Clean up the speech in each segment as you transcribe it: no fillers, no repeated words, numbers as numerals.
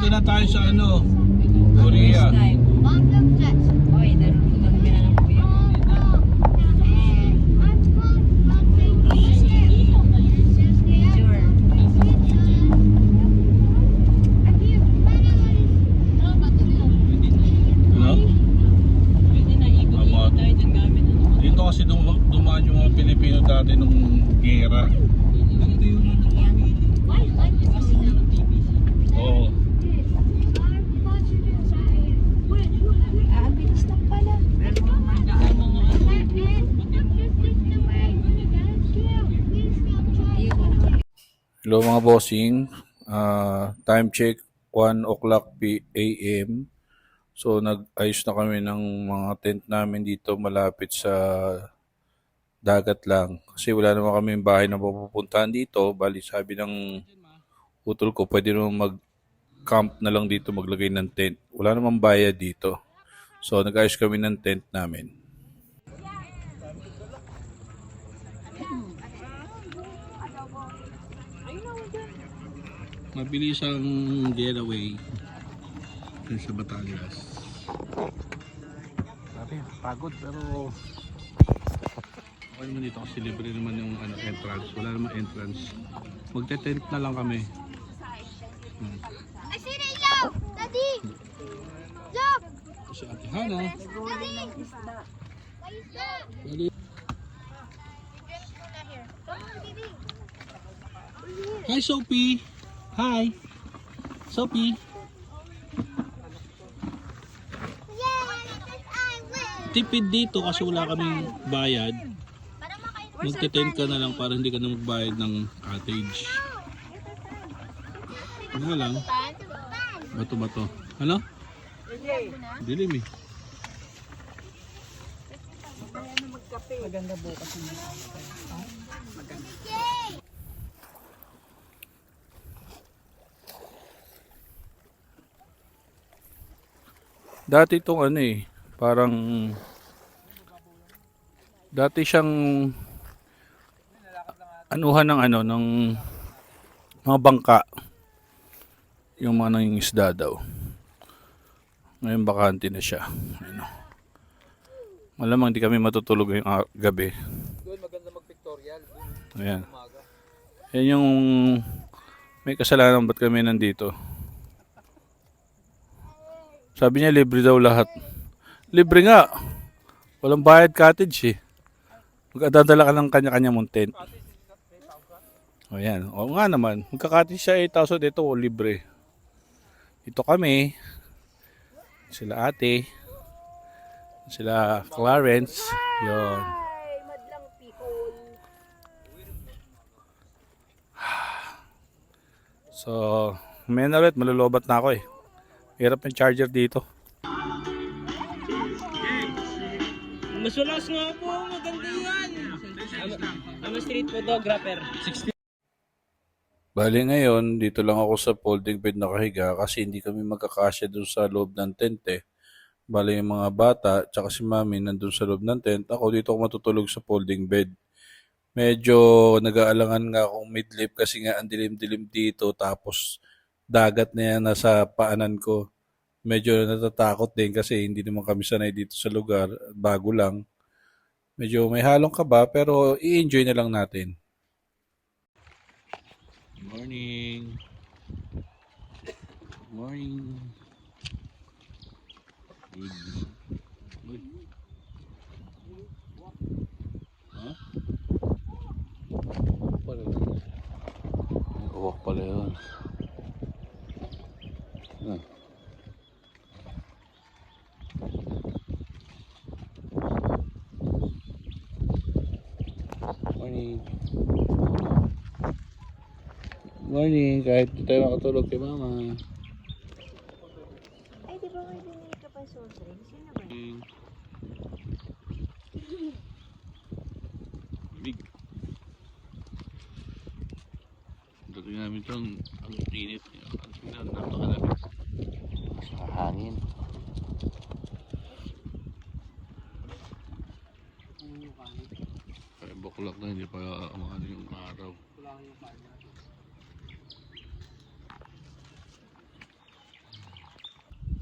na tayo sa ano, Korea. Oy, narunod ka na ng kuya mo. Picture. Ano? Pwede na ikot-ikot tayo dyan gamit. Dito kasi dumaan yung mga Pilipino dati nung gera. Oo. Ah, bilis lang pala. Hello mga bossing. Time check 1 o'clock AM. So nag-ayos na kami ng mga tent namin dito malapit sa dagat lang. Kasi wala naman kami bahay na pupuntahan dito. Bali sabi ng utol ko pwede naman mag-camp na lang dito maglagay ng tent. Wala namang bayad dito. So nag-ayos kami ng tent namin. Mabilis ang getaway dun sa Batangas. Sabi, pagod pero okay naman dito kasi libre naman yung entrance. Wala namang entrance. Magte-tent na lang kami. I see it, yo! Daddy! Look! Si Ate Hana. Daddy! Why is that? Daddy. Drink cola here. Come on, baby. Hi Sophie! Hi! Sophie! Yay! Because I win! Tipid dito kasi wala kaming bayad. Para makain. Magte-tent ka na lang para hindi ka na magbayad ng cottage. Ano lang? Bato-bato. Ano? Dilim eh. Maganda bukas na. Dati itong ano eh, parang dati siyang anuhan ng ano, ng mga bangka. Yung mga nanging isda daw. Ngayon bakante na siya. Ano. Malamang di kami matutulog ngayong gabi. Doon maganda mag-pictorial. Ayan. Yan yung may kasalanan ba't kami nandito. Sabi niya libre daw lahat. Libre nga. Walang bayad cottage eh. Magdadala ka ng kanya-kanya mong tent. O yan. O nga naman. Magka-cottage siya 8,000. Ito libre. Ito kami. Sila ate. Sila Clarence. Yun. Ay, madlang people. So, may na ulit. Malulobat na ako eh. Hirap yung charger dito. Masulas nga po, maganda yan. I'm a street photographer. Bali ngayon, dito lang ako sa folding bed nakahiga kasi hindi kami magkakasya doon sa loob ng tent eh. Bali yung mga bata, tsaka si mami nandun sa loob ng tent. Ako dito ako matutulog sa folding bed. Medyo nag-aalangan nga akong midlip kasi nga ang dilim-dilim dito tapos dagat na yan nasa paanan ko. Medyo natatakot din kasi hindi naman kami sanay dito sa lugar. Bago lang. Medyo may halong kaba pero i-enjoy na lang natin. Good morning. Good morning. Good. Good. Ha? Pala yun. May uwak pala yun. Ah. Morning. Morning. Kahit di tayo makatulog kay mama. Ay, di ba may binili ka pa soft drinks? Yun na ba? Big. Dating namin ito, ang init. Napakalamig. Sa hangin. Kaya buklak na, hindi pa ano yung araw.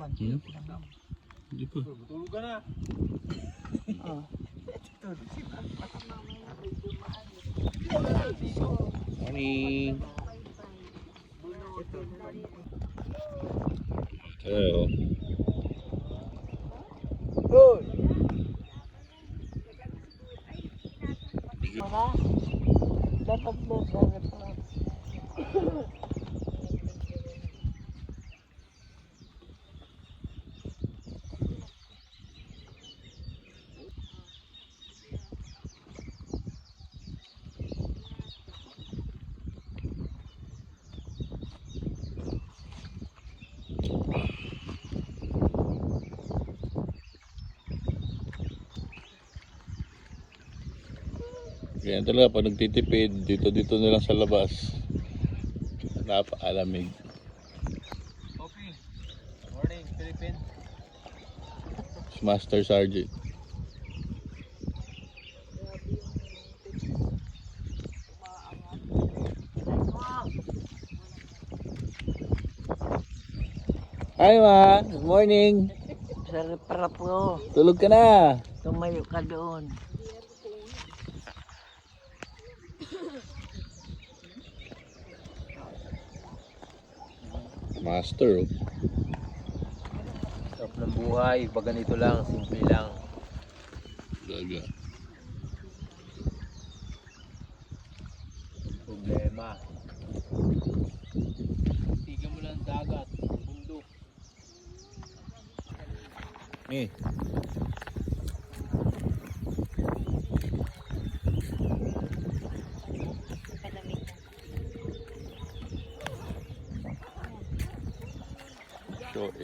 Hindi pa. Tulog ka na. Morning. Hello. Ganyan talaga pag nagtitipid, dito na lang sa labas. Napaalamig. Coffee. Morning, Philippine. Master Sergeant. Hi ma, good morning. Sarap po. Tulog ka na. Tumayo ka doon. Master. Sarap ng buhay. Pag ganito lang, simple lang. Daga. Problema. Tignan mo lang dagat, bundok. Eh. Sure.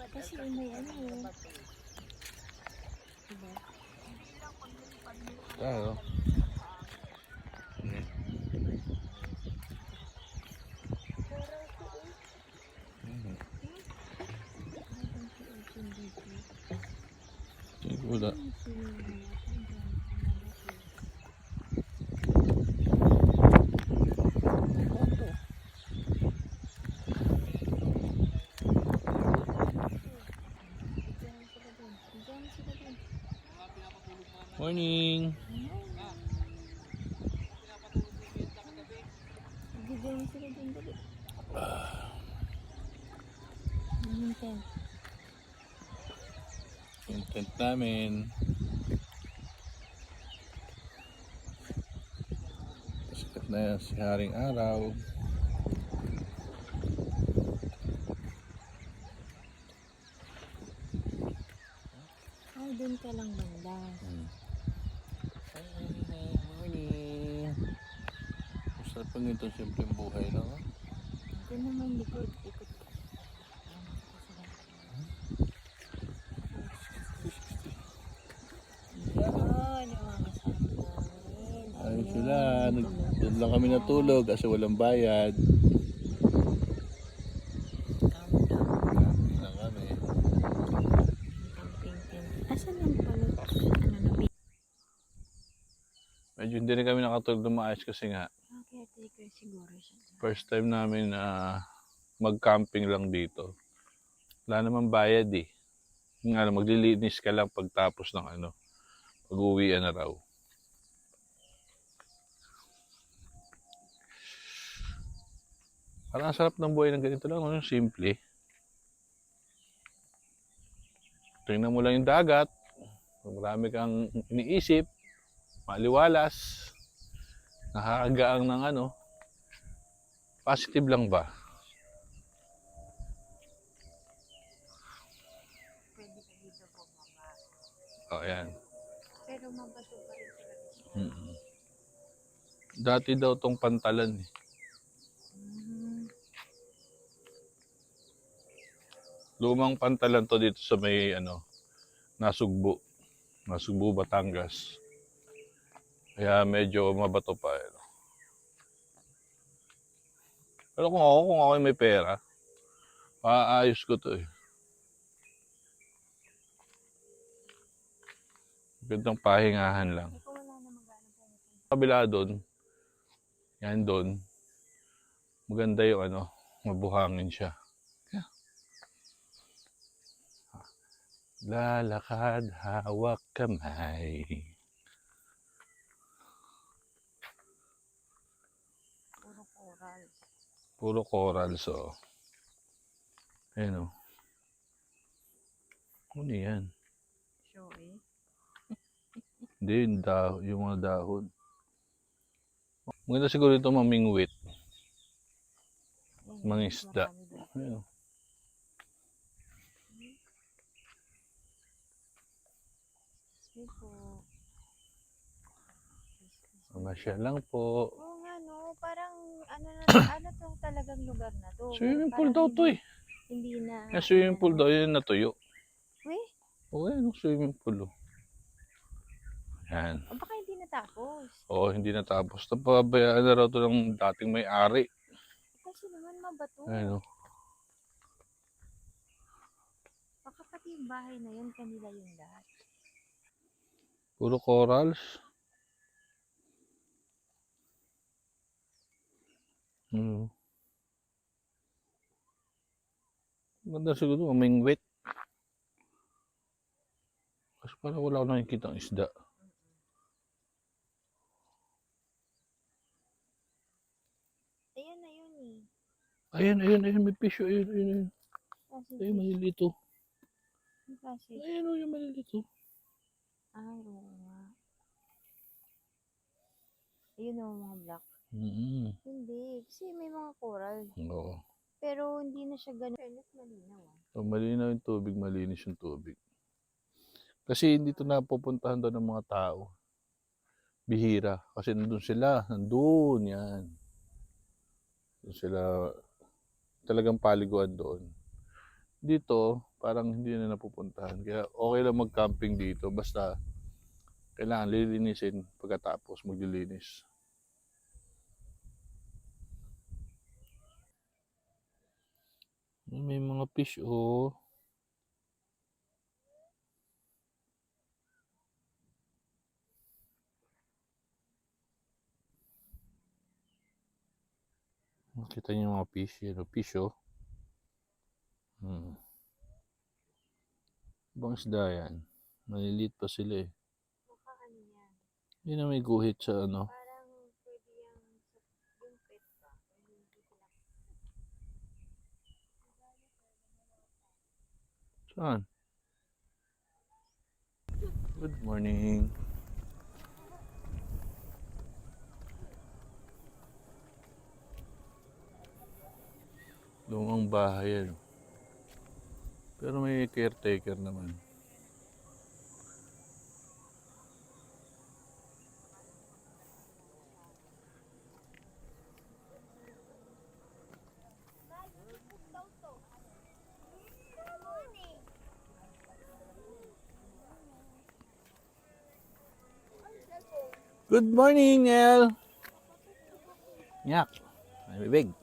Kasi may ano yun. Tayo. Wala. Morning. Bigyan sila dun dali. Yung tent. Yung tent namin. Sikat na yan si Haring Araw. Ay, dun ka lang banda. Morning. Masarap pang ito siyempre yung buhay lang. Ha? Ito naman likod. Ikot ka. Yun, yung mga kasama namin. Ayun sila. Doon lang kami natulog kasi walang bayad. Lang kami. Camping tent. Asan ang palot? Ano na? Medyo hindi rin kami nakatulog na maayos kasi nga Caretaker siguro siya. first time namin na mag-camping lang dito. Wala naman bayad eh. Yung nga, maglilinis ka lang pagtapos ng ano, pag-uwian na raw. Parang ang sarap ng buhay ng ganito lang, ano, simple. Tingnan mo lang yung dagat, marami kang iniisip, maliwalas, nakakagaang ng ano, positive lang ba? Pwede ka dito bumaba. O, yan. Pero mabato pa rin sila. Mm-mm. Dati daw tong pantalan eh. Lumang pantalan to dito sa may ano, Nasugbu, Batangas. Kaya medyo mabato pa eh. Pero kung ako may pera, paayos ko to eh. Gandang pahingahan lang. Ikaw wala na mag-ano pa. Kabila doon, yan doon, Maganda yung ano, mabuhangin siya. Lalakad, hawak kamay. Puro corals. Puro corals, oh. Ayan, oh. Ano yan? Show eh. Hindi, yung mga dahon. Maganda siguro ito mamingwit. Yan, Mga isda. marami doon. Ayan, oh. Sige po. Masya lang po. Oo nga no, parang ano na, ano tong talagang lugar na to. Swimming pool Parang daw to eh. Hindi na. Yung swimming pool daw, yun natuyo. Uy, Oo, yan, swimming pool, oh. Yan. o baka hindi natapos. Oo, hindi natapos. Napabayaan na raw to ng dating may-ari. Kasi naman mabato. Ayan, oh. Baka pati yung bahay na yun, kanila yung lahat. Puro corals. Ganda siguro, mamingwit. Kasi parang wala akong nakikita ang isda. Ayan na yun eh. Ayan, may fish. Ayun. Kasi, Ayun, maliliit, oh. kasi. Ayun, oh, yung maliliit, oh. Ay, oo nga. Ayun o, mga black. Hindi, kasi may mga coral. Oo. Pero hindi na siya ganun. Fairness, malinaw ah. So, malinaw yung tubig, malinis yung tubig. Kasi hindi ito napupuntahan doon ng mga tao. Bihira. Kasi nandun sila. Nandun, yan. Doon sila, talagang paliguan doon. Dito, parang hindi na napupuntahan. Kaya okay lang mag-camping dito. Basta, kailangan lilinisin pagkatapos maglilinis. May mga fish, oh. Makita niyo yung mga fish. Yan, oh, fish, oh. Ibang isda yan. Maliliit pa sila, eh. Baka ano yan. Hindi na may guhit sa ano. Parang pwede yung pet ba? Pero hindi sila. Saan? Good morning. Lumang bahay yan. Pero may caretaker naman. Good morning, Nel. Nyak. Ay, bibig.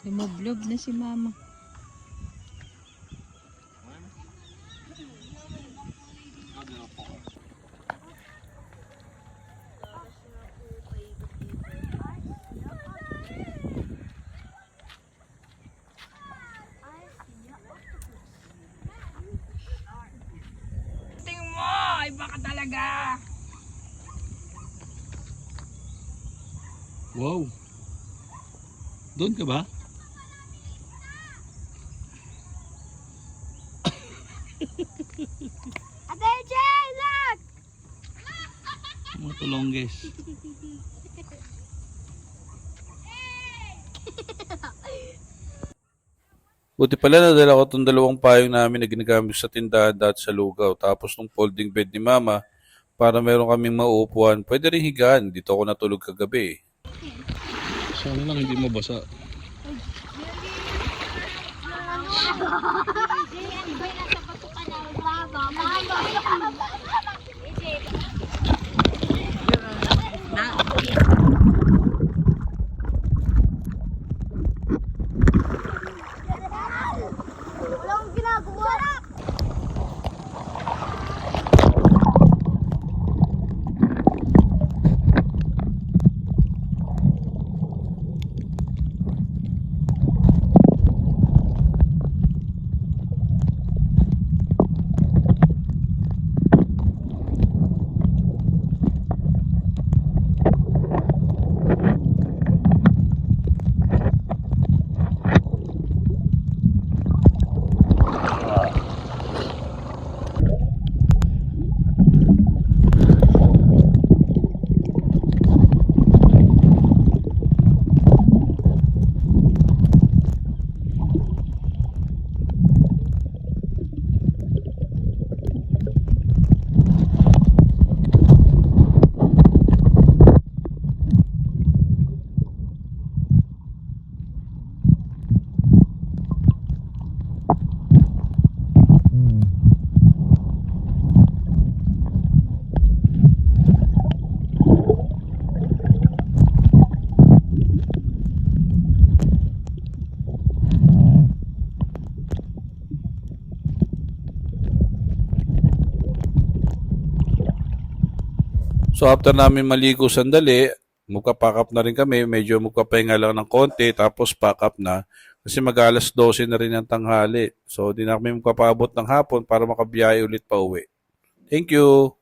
Lumoblob na si mama. Tingin mo! Ay baka talaga! Wow. Doon ka ba? Ate Jay, look! Mga tulongges. Buti pala nadala ko itong dalawang payong namin na ginagamit sa tindahan dati sa lugaw. Tapos nung folding bed ni Mama, para meron kaming mauupuan, pwede rin higaan. Dito ako natulog kagabi. Sana lang hindi mabasa. So after namin maligo sandali, magpa-pack up na rin kami. Medyo magpapahinga lang ng konti tapos pack up na. Kasi mag-alas 12 na rin ang tanghali. So di na kami magpapaabot ng hapon para makabiyahe ulit pa uwi. Thank you!